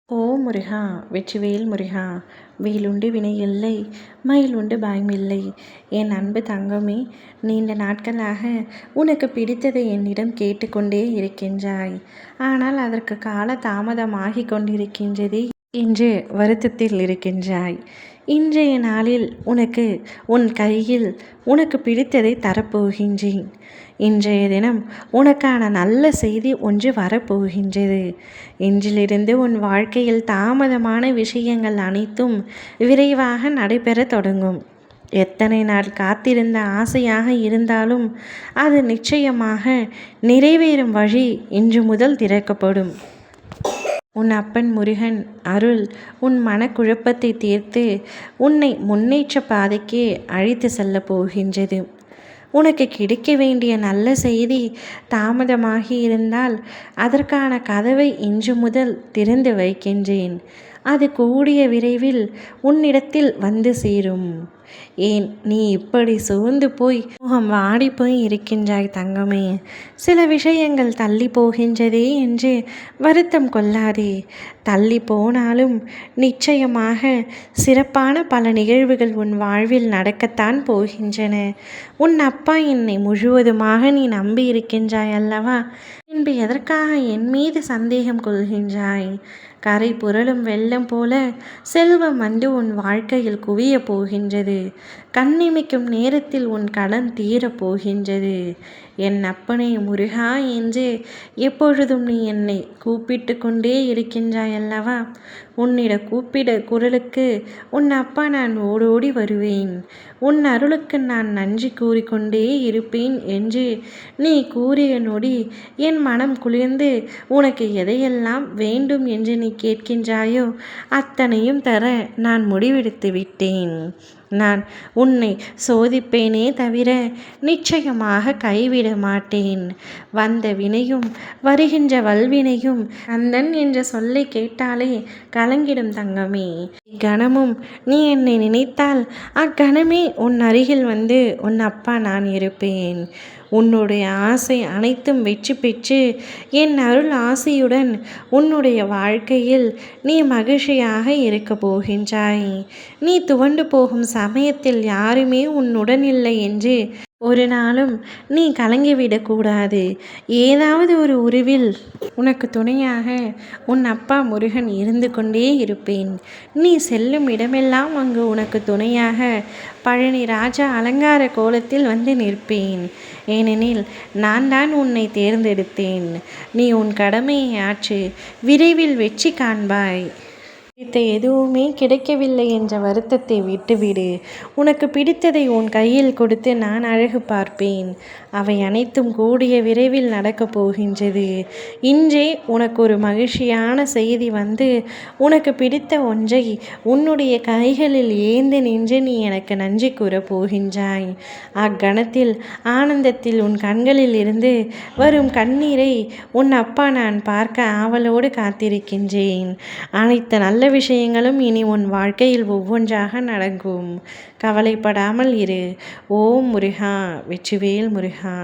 ஓ முருகா! வெற்றிவேல் முருகா! வேலுண்டு வினையில்லை, மயிலுண்டு பயமில்லை. என் அன்பு தங்கமே, நீண்ட நாட்களாக உனக்கு பிடித்ததை என்னிடம் கேட்டுக்கொண்டே இருக்கின்றாய். ஆனால் அதற்கு கால தாமதமாகிக் கொண்டிருக்கின்றதே என்று வருத்தத்தில் இருக்கின்றாய். இன்றைய நாளில் உன் கையில் உனக்கு பிடித்ததை தரப்போகின்றேன். இன்றைய தினம் உனக்கான நல்ல செய்தி ஒன்று வரப்போகின்றது. இன்றிலிருந்து உன் வாழ்க்கையில் தாமதமான விஷயங்கள் அனைத்தும் விரைவாக நடைபெற தொடங்கும். எத்தனை நாள் காத்திருந்த ஆசையாக இருந்தாலும் அது நிச்சயமாக நிறைவேறும் வழி இன்று முதல் திறக்கப்படும். உன் அப்பன் முருகன் அருள் உன் மனக்குழப்பத்தை தீர்த்து உன்னை முன்னேற்ற பாதைக்கு அழைத்து செல்ல போகின்றது. உனக்கு கிடைக்க வேண்டிய நல்ல செய்தி தாமதமாகி இருந்தால் அதற்கான கதவை இன்று முதல் திறந்து வைக்கின்றேன். அது கூடிய விரைவில் உன்னிடத்தில் வந்து சேரும். ஏன் நீ இப்படி சோர்ந்து போய் முகம் வாடி போய் இருக்கின்றாய் தங்கமே? சில விஷயங்கள் தள்ளி போகின்றதே என்று வருத்தம் கொள்ளாதே. தள்ளி போனாலும் நிச்சயமாக சிறப்பான பல நிகழ்வுகள் உன் வாழ்வில் நடக்கத்தான் போகின்றன. உன் அப்பா என்னை முழுவதுமாக நீ நம்பி இருக்கின்றாய் அல்லவா? பின்பு எதற்காக என் மீது சந்தேகம் கொள்கின்றாய்? கரை புரளும் வெள்ளம் போல செல்வம் வந்து உன் வாழ்க்கையில் குவிய போகின்றது. கண்ணிமைக்கும் நேரத்தில் உன் கடன் தீரப் போகின்றது. என் அப்பனே முருகா என்று எப்பொழுதும் நீ என்னை கூப்பிட்டு கொண்டே இருக்கின்றாய் அல்லவா? உன்னிட கூப்பிட குரலுக்கு உன் அப்பா நான் ஓடோடி வருவேன். உன் அருளுக்கு நான் நன்றி கூறிக்கொண்டே இருப்பேன் என்று நீ கூறிய நொடி என் மனம் குளிர்ந்து உனக்கு எதையெல்லாம் வேண்டும் என்று நீ கேட்கின்றாயோ அத்தனையும் தர நான் முடிவெடுத்து விட்டேன். நான் உன்னை சோதிப்பேனே தவிர நிச்சயமாக கைவிட மாட்டேன். வந்த வினையும் வருகின்ற வல்வினையும் அந்தன் என்ற சொல்லை கேட்டாலே கலங்கிடும் தங்கமே. இக்கணமும் நீ என்னை நினைத்தால் அக்கணமே உன் அருகில் வந்து உன் அப்பா நான் இருப்பேன். உன்னுடைய ஆசை அனைத்தும் வெற்றி பெற்று என் அருள் ஆசையுடன் உன்னுடைய வாழ்க்கையில் நீ மகிழ்ச்சியாக இருக்க போகின்றாய். நீ துவண்டு போகும் சமயத்தில் யாருமே உன்னுடன் இல்லை என்று ஒரு நாளும் நீ கலங்கிவிடக்கூடாது. ஏதாவது ஒரு உருவில் உனக்கு துணையாக உன் அப்பா முருகன் இருந்து கொண்டே இருப்பேன். நீ செல்லும் இடமெல்லாம் அங்கு உனக்கு துணையாக பழனி ராஜா அலங்கார கோலத்தில் வந்து நிற்பேன். ஏனெனில் நான் தான் உன்னை தேர்ந்தெடுத்தேன். நீ உன் கடமையை ஆற்று. விரைவில் வெற்றி காண்பாய். எதுவுமே கிடைக்கவில்லை என்ற வருத்தத்தை விட்டுவிடு. உனக்கு பிடித்ததை உன் கையில் கொடுத்து நான் அழகு பார்ப்பேன். அவை அனைத்தும் கூடிய விரைவில் நடக்கப் போகின்றது. இன்றே உனக்கு ஒரு மகிழ்ச்சியான செய்தி வந்து உனக்கு பிடித்த ஒன்றை உன்னுடைய கைகளில் ஏந்து நின்று நீ எனக்கு நன்றி கூறப் போகின்றாய். அக்கணத்தில் ஆனந்தத்தில் உன் கண்களில் இருந்து வரும் கண்ணீரை உன் அப்பா நான் பார்க்க ஆவலோடு காத்திருக்கின்றேன். அனைத்து நல்ல விஷயங்களும் இனி உன் வாழ்க்கையில் ஒவ்வொன்றாக நடக்கும். கவலைப்படாமல் இரு. ஓம் முருகா! வெற்றிவேல் முருகா!